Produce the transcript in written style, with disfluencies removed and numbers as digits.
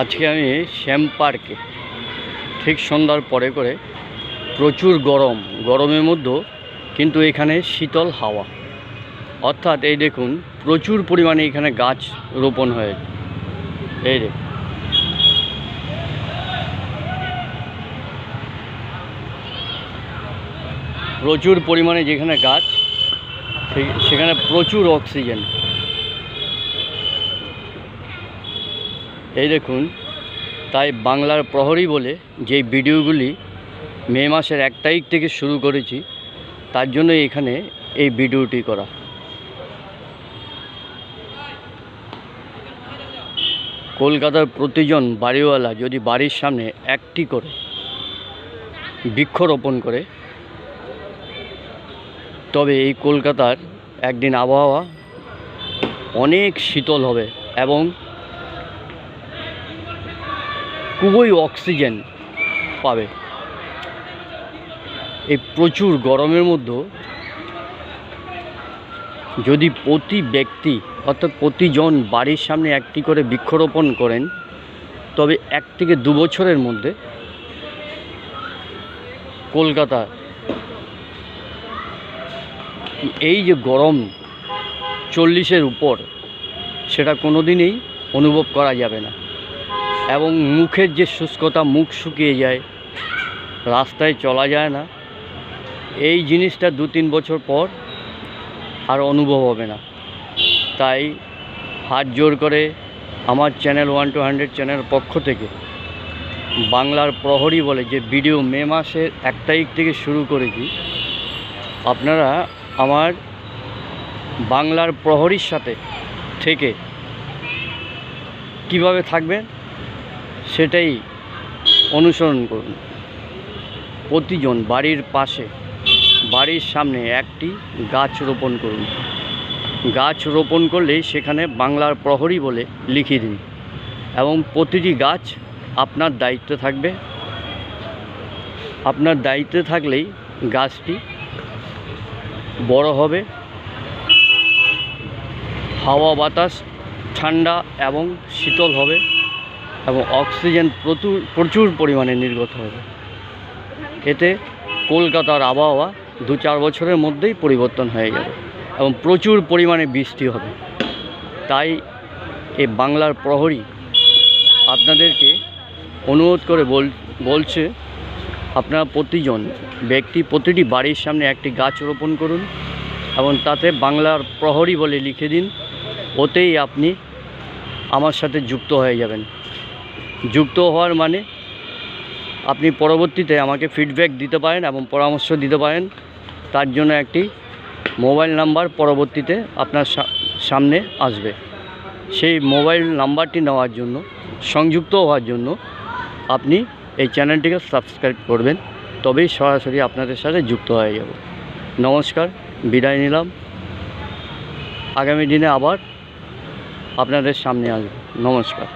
আজকে আমি শ্যাম পার্কে ঠিক সন্ধ্যার পরে করে প্রচুর গরমের মধ্যেও কিন্তু এখানে শীতল হাওয়া, অর্থাৎ এই দেখুন প্রচুর পরিমাণে এখানে গাছ রোপণ হয়েছে। এই দেখুন প্রচুর পরিমাণে যেখানে গাছ সেখানে প্রচুর অক্সিজেন। এই দেখুন, তাই বাংলার প্রহরী বলে যে ভিডিওগুলি মে মাসের 1 তারিখ থেকে শুরু করেছি, তার জন্য এখানে এই ভিডিওটি করা। কলকাতার প্রতিজন বাড়িওয়ালা যদি বাড়ির সামনে একটি করে বৃক্ষরোপণ করে, তবে এই কলকাতার একদিন আবহাওয়া অনেক শীতল হবে এবং খুবই অক্সিজেন পাবে। এই প্রচুর গরমের মধ্যে যদি প্রতি ব্যক্তি অর্থাৎ প্রতিজন বাড়ির সামনে একটি করে বৃক্ষরোপণ করেন, তবে 1 থেকে 2 বছরের মধ্যে কলকাতা এই যে গরম 40-এর উপর, সেটা কোনো দিনই অনুভব করা যাবে না। এবং মুখের যে শুষ্কতা, মুখ শুকিয়ে যায়, রাস্তায় চলা যায় না, এই জিনিসটা 2-3 বছর পর আর অনুভব হবে না। তাই হাত জোর করে আমার চ্যানেল 1 to 100 চ্যানেলের পক্ষ থেকে বাংলার প্রহরী বলে যে ভিডিও মে মাসের 1 তারিখ থেকে শুরু করেছি, আপনারা আমার বাংলার প্রহরীর সাথে থেকে কিভাবে থাকবেন সেটাই অনুসরণ করুন। প্রতিজন বাড়ির পাশে, বাড়ির সামনে একটি গাছ রোপণ করুন। গাছ রোপণ করলেই সেখানে বাংলার প্রহরী বলে লিখিয়ে দিন এবং প্রতিটি গাছ আপনার দায়িত্বে থাকবে। আপনার দায়িত্বে থাকলেই গাছটি বড় হবে, হাওয়া বাতাস ঠান্ডা এবং শীতল হবে এবং অক্সিজেন প্রচুর পরিমাণে নির্গত হবে। এতে কলকাতার আবহাওয়া 2-4 বছরের মধ্যেই পরিবর্তন হয়ে যাবে এবং প্রচুর পরিমাণে বৃষ্টি হবে। তাই এই বাংলার প্রহরী আপনাদেরকে অনুরোধ করে বলছে, আপনারা প্রতিজন ব্যক্তি প্রতিটি বাড়ির সামনে একটি গাছ রোপণ করুন এবং তাতে বাংলার প্রহরী বলে লিখে দিন। ওতেই আপনি আমার সাথে যুক্ত হয়ে যাবেন। যুক্ত হওয়ার মানে আপনি পরবর্তীতে আমাকে ফিডব্যাক দিতে পারেন এবং পরামর্শ দিতে পারেন। তার জন্য একটি মোবাইল নাম্বার পরবর্তীতে আপনার সামনে আসবে। সেই মোবাইল নাম্বারটি নেওয়ার জন্য, সংযুক্ত হওয়ার জন্য আপনি এই চ্যানেলটিকে সাবস্ক্রাইব করবেন, তবেই সরাসরি আপনাদের সাথে যুক্ত হয়ে যাব। নমস্কার, বিদায় নিলাম। আগামী দিনে আবার আপনাদের সামনে আসব। নমস্কার।